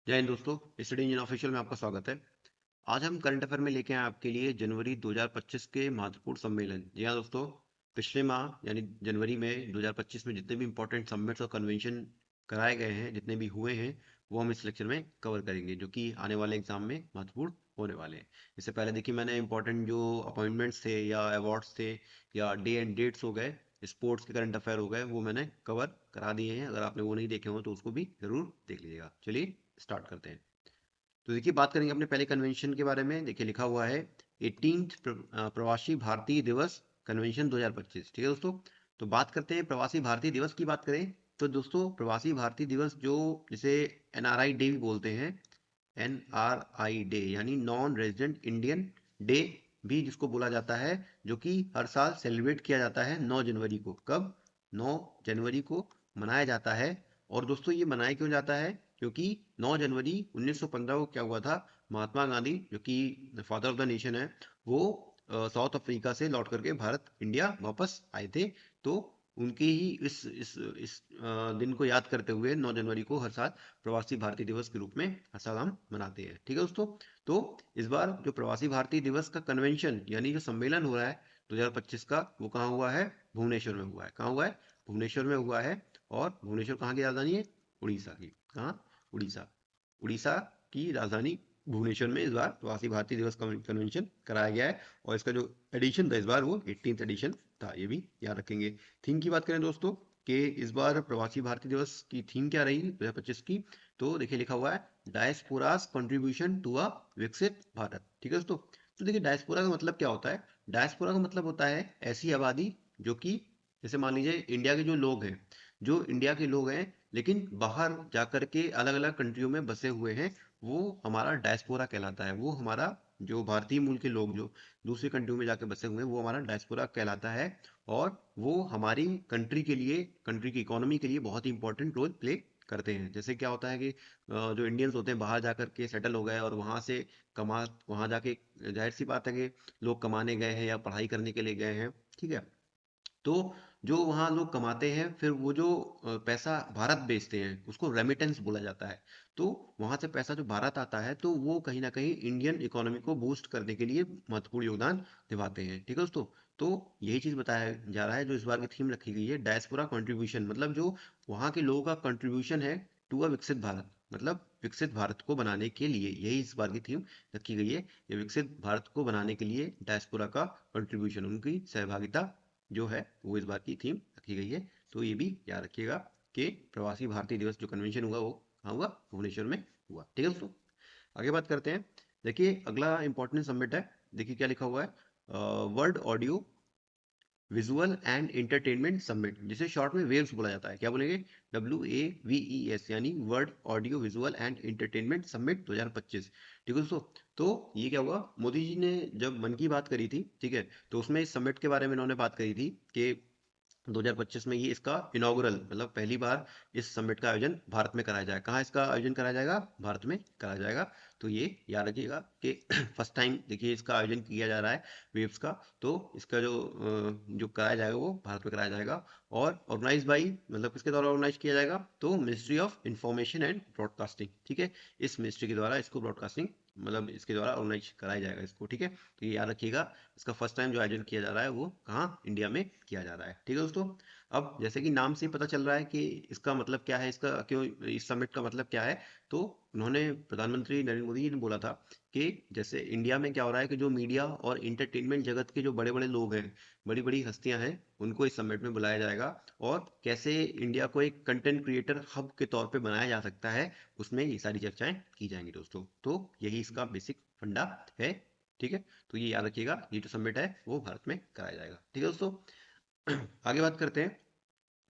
जय हिंद दोस्तों, study engine official में आपका स्वागत है। आज हम करंट अफेयर में लेके आए आपके लिए जनवरी 2025 के महत्वपूर्ण सम्मेलन। जी हाँ दोस्तों, पिछले माह यानी जनवरी में 2025 में जितने भी इंपॉर्टेंट समिट्स और कन्वेंशन कराए गए हैं, जितने भी हुए हैं, वो हम इस लेक्चर में कवर करेंगे, जो कि आने वाले एग्जाम में महत्वपूर्ण होने वाले हैं। इससे पहले देखिए, मैंने इंपॉर्टेंट जो अपॉइंटमेंट्स थे या अवार्ड्स थे या डे एंड डेट्स हो गए, स्पोर्ट्स के करंट अफेयर हो गए, वो मैंने कवर करा दिए हैं। अगर आपने वो नहीं देखे हो तो उसको भी जरूर देख लीजिएगा। चलिए स्टार्ट करते हैं। तो देखिए, बात करेंगे अपने पहले कन्वेंशन के बारे में। देखिए, लिखा हुआ है 18th प्रवासी भारतीय दिवस कन्वेंशन 2025। ठीक है दोस्तों, तो बात करते हैं प्रवासी भारतीय दिवस की। बात करें तो दोस्तों, प्रवासी भारतीय दिवस जो जिसे एनआरआई डे भी बोलते हैं, एनआरआई डे यानी नॉन रेजिडेंट इंडियन डे भी जिसको बोला जाता है, जो कि हर साल सेलिब्रेट किया जाता है 9 जनवरी को। कब? 9 जनवरी को मनाया जाता है। और दोस्तों, ये मनाया क्यों जाता है? क्योंकि 9 जनवरी 1915 को क्या हुआ था, महात्मा गांधी जो कि फादर ऑफ द नेशन है, वो साउथ अफ्रीका से लौट करके भारत इंडिया वापस आए थे। तो उनके ही इस दिन को याद करते हुए 9 जनवरी को हर साल प्रवासी भारतीय दिवस के रूप में हर साल हम मनाते हैं। ठीक है दोस्तों, तो इस बार जो प्रवासी भारतीय दिवस का कन्वेंशन यानी जो सम्मेलन हो रहा है 2025 का, वो कहाँ हुआ है? भुवनेश्वर में हुआ है। कहाँ हुआ है? भुवनेश्वर में हुआ है। और भुवनेश्वर कहाँ की राजधानी है? उड़ीसा की। कहाँ? उड़ीसा। उड़ीसा की राजधानी भुवनेश्वर में इस बार प्रवासी भारतीय दिवस कन्वेंशन कराया गया है। और इसका जो एडिशन था इस बार, वो 18th एडिशन था। ये भी याद रखेंगे। थीम की बात करें दोस्तों, कि इस बार प्रवासी भारतीय दिवस की थीम क्या रही 2025 की, तो देखिए लिखा हुआ है डायस्पोरास कंट्रीब्यूशन टू अ विकसित भारत। ठीक है दोस्तों, तो देखिए डायस्पोरा का मतलब क्या होता है? डायस्पोरा का मतलब होता है ऐसी आबादी जो कि, जैसे मान लीजिए इंडिया के जो लोग हैं, जो इंडिया के लोग हैं लेकिन बाहर जाकर के अलग अलग कंट्रियों में बसे हुए हैं, वो हमारा डायस्पोरा कहलाता है। वो हमारा जो भारतीय मूल के लोग जो दूसरी कंट्रियों में जाकर बसे हुए हैं, वो हमारा डायस्पोरा कहलाता है। और वो हमारी कंट्री के लिए, कंट्री की इकोनॉमी के लिए बहुत ही इंपॉर्टेंट रोल प्ले करते हैं। जैसे क्या होता है कि जो इंडियंस होते हैं बाहर जाकर के सेटल हो गए और वहाँ से कमा, वहाँ जाके जाहिर सी बात है कि लोग कमाने गए हैं या पढ़ाई करने के लिए गए हैं। ठीक है, तो जो वहाँ लोग कमाते हैं, फिर वो जो पैसा भारत भेजते हैं उसको रेमिटेंस बोला जाता है। तो वहाँ से पैसा जो भारत आता है, तो वो कहीं ना कहीं इंडियन इकोनॉमी को बूस्ट करने के लिए महत्वपूर्ण योगदान निभाते हैं। ठीक है दोस्तों, तो यही चीज़ बताया जा रहा है। जो इस बार की थीम रखी गई है डायस्पोरा कंट्रीब्यूशन, मतलब जो वहाँ के लोगों का कंट्रीब्यूशन है टू अ विकसित भारत, मतलब विकसित भारत को बनाने के लिए, यही इस बार की थीम रखी गई है। ये विकसित भारत को बनाने के लिए डायस्पोरा का कंट्रीब्यूशन, उनकी सहभागिता जो है, वो इस बार की थीम रखी गई है। तो ये भी याद रखिएगा कि प्रवासी भारतीय दिवस जो कन्वेंशन हुआ, वो कहाँ हुआ? भुवनेश्वर में हुआ। ठीक है दोस्तों, आगे बात करते हैं। देखिए, अगला इंपॉर्टेंट समिट है। देखिए क्या लिखा हुआ है, world audio visual and entertainment summit, जिसे शॉर्ट में वेव्स बोला जाता है। क्या बोलेंगे? WAVES, यानी world audio visual and entertainment summit 2025। ठीक है दोस्तों, तो ये क्या हुआ, मोदी जी ने जब मन की बात करी थी, ठीक है, तो उसमें इस समिट के बारे में इन्होंने बात करी थी कि 2025 में ये इसका इनॉग्रल, मतलब पहली बार इस समिट का आयोजन भारत में कराया जाएगा। कहाँ इसका आयोजन कराया जाएगा? भारत में कराया जाएगा। तो ये याद रखिएगा कि फर्स्ट टाइम देखिए इसका आयोजन किया जा रहा है वेव्स का। तो इसका जो कराया जाएगा वो भारत में कराया जाएगा। और ऑर्गेनाइज बाई, मतलब किसके द्वारा ऑर्गेनाइज किया जाएगा? तो ministry of information and broadcasting. ठीक है, इस मिनिस्ट्री के द्वारा इसको ब्रॉडकास्टिंग, मतलब इसके द्वारा ऑर्गेनाइज कराया जाएगा इसको। ठीक है, तो ये याद रखिएगा, इसका फर्स्ट टाइम जो आयोजन किया जा रहा है वो कहाँ? इंडिया में किया जा रहा है। ठीक है दोस्तों, अब जैसे कि नाम से ही पता चल रहा है कि इसका मतलब क्या है, इसका क्यों, इस समिट का मतलब क्या है। तो उन्होंने, प्रधानमंत्री नरेंद्र मोदी जी ने बोला था कि जैसे इंडिया में क्या हो रहा है कि जो मीडिया और इंटरटेनमेंट जगत के जो बड़े बड़े लोग हैं, बड़ी बड़ी हस्तियां हैं, उनको इस समिट में बुलाया जाएगा। और कैसे इंडिया को एक कंटेंट क्रिएटर हब के तौर पे बनाया जा सकता है, उसमें ये सारी चर्चाएं की जाएंगी दोस्तों। तो यही इसका बेसिक फंडा है। ठीक है, तो ये याद रखिएगा, ये जो समिट है वो भारत में कराया जाएगा। ठीक है दोस्तों, आगे बात करते हैं।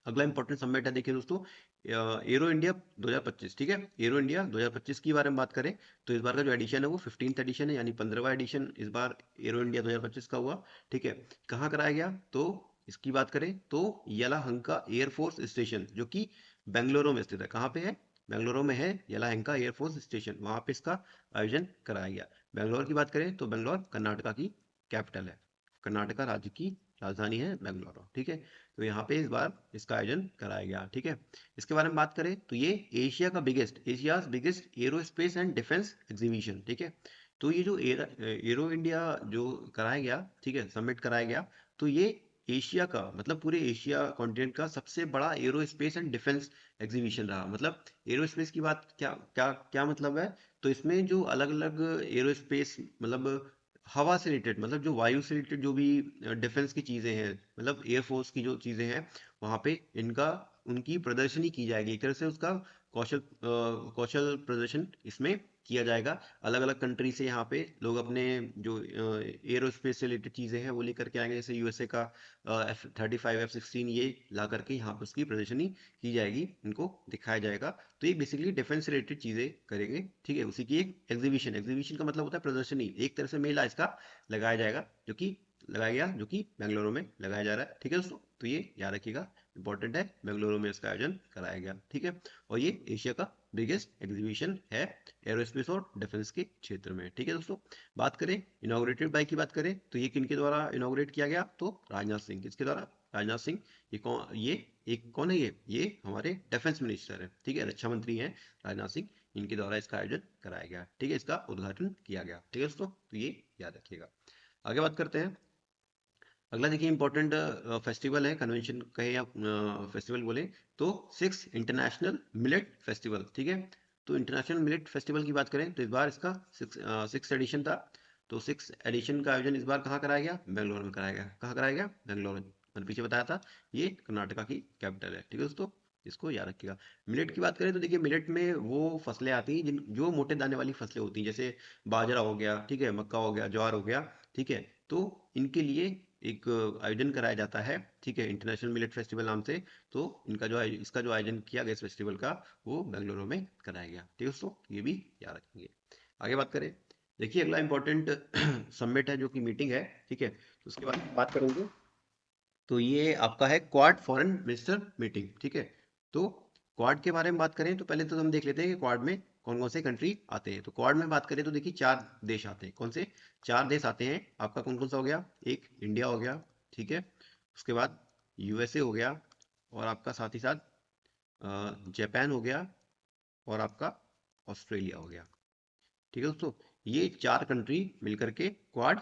अगला इंपॉर्टेंट समिट है, देखिए दोस्तों, एरो इंडिया 2025। ठीक है, एरो इंडिया 2025 के बारे में बात करें तो इस बार का जो एडिशन है वो 15th एडिशन है, यानी 15वां एडिशन इस बार एरो इंडिया 2025 का हुआ। ठीक है, कहाँ कराया गया? तो इसकी बात करें तो यलाहंका एयरफोर्स स्टेशन, जो कि बेंगलुरु में स्थित है। कहाँ पे है? बेंगलुरु में है यलाहंका एयरफोर्स स्टेशन, वहाँ पे इसका आयोजन कराया गया। बेंगलोर की बात करें तो बेंगलोर कर्नाटका की कैपिटल है, कर्नाटका राज्य की राजधानी है बेंगलुरु, ठीक है। तो यहाँ पे इस बार इसका आयोजन कराया गया, ठीक है। इसके बारे में बात करें तो ये Asia's biggest aerospace and defence exhibition, ठीक है। तो ये जो एरो इंडिया जो कराया गया, ठीक है, सबमिट कराया गया, तो ये एशिया का मतलब पूरे एशिया कॉन्टिनेंट का सबसे बड़ा एरोस्पेस एंड डिफेंस एग्जीबिशन रहा। मतलब एरोस्पेस की बात क्या क्या क्या मतलब है, तो इसमें जो अलग अलग एरोस्पेस मतलब हवा से रिलेटेड, मतलब जो वायु से रिलेटेड जो भी डिफेंस की चीज़ें हैं, मतलब एयरफोर्स की जो चीज़ें हैं, वहाँ पे इनका उनकी प्रदर्शनी की जाएगी। एक तरह से उसका कौशल प्रदर्शन इसमें किया जाएगा। अलग अलग कंट्री से यहाँ पे लोग अपने जो एरोस्पेस से रिलेटेड चीज़ें हैं वो लेकर के आएंगे। जैसे यूएसए का F-35 F-16 ये ला करके यहाँ पे उसकी प्रदर्शनी की जाएगी, इनको दिखाया जाएगा। तो ये बेसिकली डिफेंस से रिलेटेड चीज़ें करेंगे, ठीक है। उसी की एक एग्जीबिशन का मतलब होता है प्रदर्शनी, एक तरह से मेला इसका लगाया जाएगा, जो कि बेंगलुरु में लगाया जा रहा है, ठीक है दोस्तों। तो ये याद रखिएगा, इंपॉर्टेंट है, बेंगलुरु में इसका आयोजन कराया गया, ठीक है। और ये एशिया का बिगेस्ट एग्जीबिशन है एरोस्पेस और डिफेंस के क्षेत्र में, ठीक है दोस्तों। बात करें इनॉग्रेटेड बाय की बात करें तो ये किनके द्वारा इनॉग्रेट किया गया, तो राजनाथ सिंह, किसके द्वारा, राजनाथ सिंह। कौन है ये हमारे डिफेंस मिनिस्टर है, ठीक है, रक्षा मंत्री हैं राजनाथ सिंह। इनके द्वारा इसका आयोजन कराया गया, ठीक है, इसका उद्घाटन किया गया, ठीक है दोस्तों। तो ये याद रखिएगा। आगे बात करते हैं। अगला देखिए इंपॉर्टेंट फेस्टिवल है, कन्वेंशन कहे या फेस्टिवल बोले, तो सिक्स इंटरनेशनल मिलेट फेस्टिवल, ठीक है। तो इंटरनेशनल मिलेट फेस्टिवल की बात करें तो इस बार इसका सिक्स एडिशन था। तो सिक्स एडिशन का आयोजन इस बार कहाँ कराया गया, बेंगलोर में कराया गया। कहाँ कराया गया, बेंगलोर। मैंने पीछे बताया था ये कर्नाटका की कैपिटल है, ठीक है दोस्तों, इसको याद रखिएगा। मिलेट की बात करें तो देखिए मिलेट में वो फसलें आती हैं जिन जो मोटे दाने वाली फसलें होती हैं, जैसे बाजरा हो गया, ठीक है, मक्का हो गया, ज्वार हो गया, ठीक है। तो इनके लिए एक आयोजन कराया जाता है, ठीक है, इंटरनेशनल मिलेट फेस्टिवल नाम से। तो इसका जो आयोजन किया गया इस फेस्टिवल का, वो बेंगलुरु में कराया गया, ठीक है दोस्तों, ये भी याद रखेंगे। आगे बात करें, देखिए अगला इंपॉर्टेंट समिट है जो कि मीटिंग है, ठीक है, तो उसके बारे में बात करेंगे। तो ये आपका है क्वाड फॉरेन मिनिस्टर मीटिंग, ठीक है। तो क्वाड के बारे में बात करें तो पहले तो हम देख लेते हैं कि क्वाड में कौन कौन से कंट्री आते हैं। तो क्वाड में बात करें तो देखिए चार देश आते हैं। कौन से चार देश आते हैं आपका, कौन कौन सा हो गया, एक इंडिया हो गया, ठीक है, उसके बाद यूएसए हो गया, और आपका साथ ही साथ जापान हो गया, और आपका ऑस्ट्रेलिया हो गया, ठीक है दोस्तों। ये चार कंट्री मिलकर के क्वाड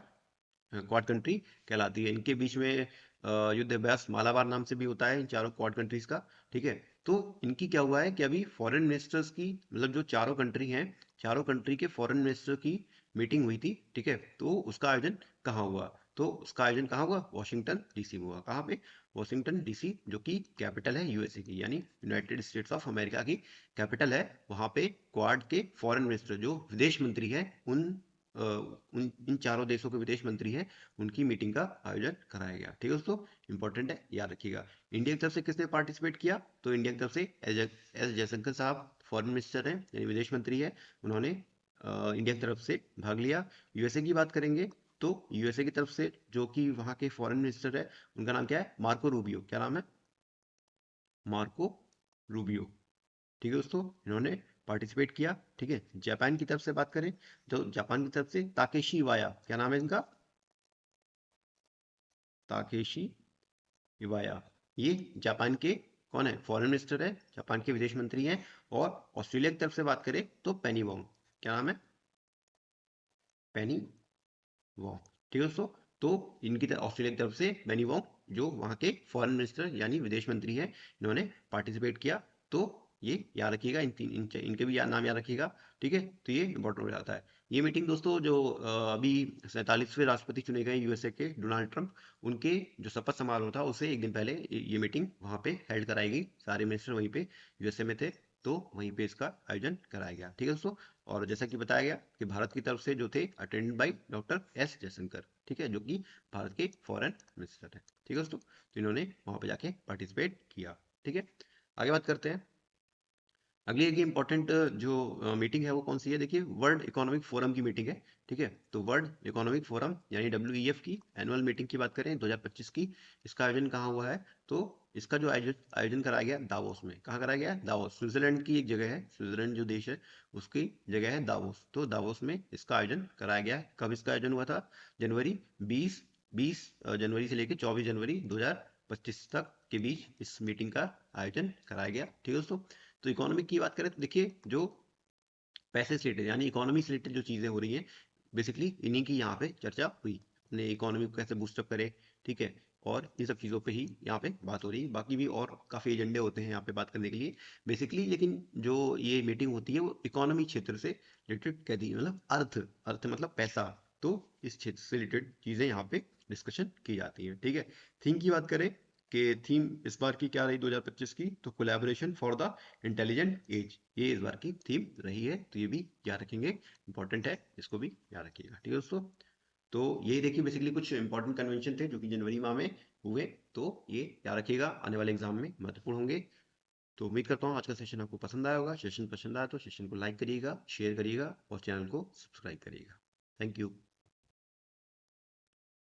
कंट्री कहलाती है। इनके बीच में युद्ध अभ्यास मालाबार नाम से भी होता है इन चारों क्वाड कंट्रीज का, ठीक है। तो इनकी क्या हुआ है कि अभी फॉरेन मिनिस्टर्स की, मतलब जो चारों कंट्री हैं, चारों कंट्री के फॉरेन मिनिस्टर की मीटिंग हुई थी, ठीक है। तो उसका आयोजन कहाँ हुआ, तो उसका आयोजन कहाँ हुआ, वॉशिंगटन डीसी में हुआ। कहाँ पे, वॉशिंगटन डीसी, जो कि कैपिटल है यूएसए की, यानी यूनाइटेड स्टेट्स ऑफ अमेरिका की कैपिटल है। वहाँ पे क्वाड के फॉरेन मिनिस्टर जो विदेश मंत्री हैं, उन इन चारों देशों के विदेश मंत्री हैं, उनकी मीटिंग का आयोजन कराया गया, ठीक है दोस्तों, इंपॉर्टेंट है, याद रखिएगा। इंडिया की तरफ से किसने पार्टिसिपेट किया, तो इंडिया की तरफ से एस जयशंकर साहब फॉरेन मिनिस्टर हैं, यानी विदेश मंत्री है, उन्होंने इंडिया की तरफ से भाग लिया। यूएसए की बात करेंगे तो यूएसए की तरफ से जो कि वहाँ के फॉरेन मिनिस्टर है, उनका नाम क्या है, मार्को रूबियो। क्या नाम है, मार्को रूबियो, ठीक है दोस्तों, इन्होंने पार्टिसिपेट किया, ठीक है। जापान की तरफ से बात करें तो जापान की तरफ से ताकेशी इवाया, क्या नाम है इनका, ताकेशी इवाया, ये जापान के कौन है, फॉरेन मिनिस्टर है, जापान के विदेश मंत्री हैं। और ऑस्ट्रेलिया की तरफ से बात करें तो पेनी वोंग, क्या नाम है, पेनी वोंग, ठीक है दोस्तों। तो ऑस्ट्रेलिया की तरफ से पेनी वोंग जो वहाँ के फॉरेन मिनिस्टर यानी विदेश मंत्री हैं, इन्होंने पार्टिसिपेट किया। तो ये याद रखिएगा, इनके भी नाम याद रखिएगा, ठीक है। तो ये इंपॉर्टेंट हो जाता है। ये मीटिंग दोस्तों जो अभी 47वें राष्ट्रपति चुने गए यूएसए के डोनाल्ड ट्रंप, उनके जो शपथ समारोह था उससे एक दिन पहले ये मीटिंग वहाँ पे हेल्ड कराई गई। सारे मिनिस्टर वहीं पे यूएसए में थे, तो वहीं पे इसका आयोजन कराया गया, ठीक है दोस्तों। और जैसा कि बताया गया कि भारत की तरफ से जो थे attended by doctor S Jaishankar, ठीक है, जो कि भारत के फॉरेन मिनिस्टर है, ठीक है दोस्तों। तो इन्होंने वहाँ पे जाके पार्टिसिपेट किया, ठीक है। आगे बात करते हैं। अगली एक इंपॉर्टेंट जो मीटिंग है वो कौन सी है, देखिए वर्ल्ड इकोनॉमिक फोरम की मीटिंग है, ठीक है। तो वर्ल्ड इकोनॉमिक फोरम यानी WEF की एनुअल मीटिंग की बात करें 2025 की, इसका आयोजन कहाँ हुआ है, तो इसका जो आयोजन कराया गया दावोस में। कहाँ कराया गया, दावोस, स्विट्जरलैंड की एक जगह है, स्विट्जरलैंड जो देश है उसकी जगह है दावोस। तो दावोस में इसका आयोजन कराया गया है। कब इसका आयोजन हुआ था, जनवरी 20 20 जनवरी से लेकर 24 जनवरी 2025 तक के बीच इस मीटिंग का आयोजन कराया गया। ठीक है दोस्तों। तो इकोनॉमिक की बात करें तो देखिए जो पैसे से रिलेटेड यानी इकोनॉमी से रिलेटेड जो चीज़ें हो रही हैं बेसिकली इन्हीं की यहाँ पे चर्चा हुई। अपने इकोनॉमी को कैसे बूस्टअप करें, ठीक है, और इन सब चीज़ों पे ही यहाँ पे बात हो रही है। बाकी भी और काफ़ी एजेंडे होते हैं यहाँ पे बात करने के लिए बेसिकली, लेकिन जो ये मीटिंग होती है वो इकोनॉमी क्षेत्र से रिलेटेड कहती है, मतलब अर्थ, अर्थ मतलब पैसा। तो इस क्षेत्र से रिलेटेड चीज़ें यहाँ पे डिस्कशन की जाती हैं। ठीक है। थीम की बात करें कि थीम इस बार की क्या रही 2025 की, तो collaboration for the intelligent age, ये इस बार की थीम रही है। तो ये भी याद रखेंगे, इंपॉर्टेंट है, इसको भी याद रखिएगा। ठीक है दोस्तों। तो यही देखिए बेसिकली कुछ इंपॉर्टेंट कन्वेंशन थे जो कि जनवरी माह में हुए। तो ये याद रखिएगा, आने वाले एग्जाम में महत्वपूर्ण होंगे। तो उम्मीद करता हूँ आज का सेशन आपको पसंद आया होगा। सेशन पसंद आया तो सेशन को लाइक करिएगा, शेयर करिएगा और चैनल को सब्सक्राइब करिएगा। Thank you.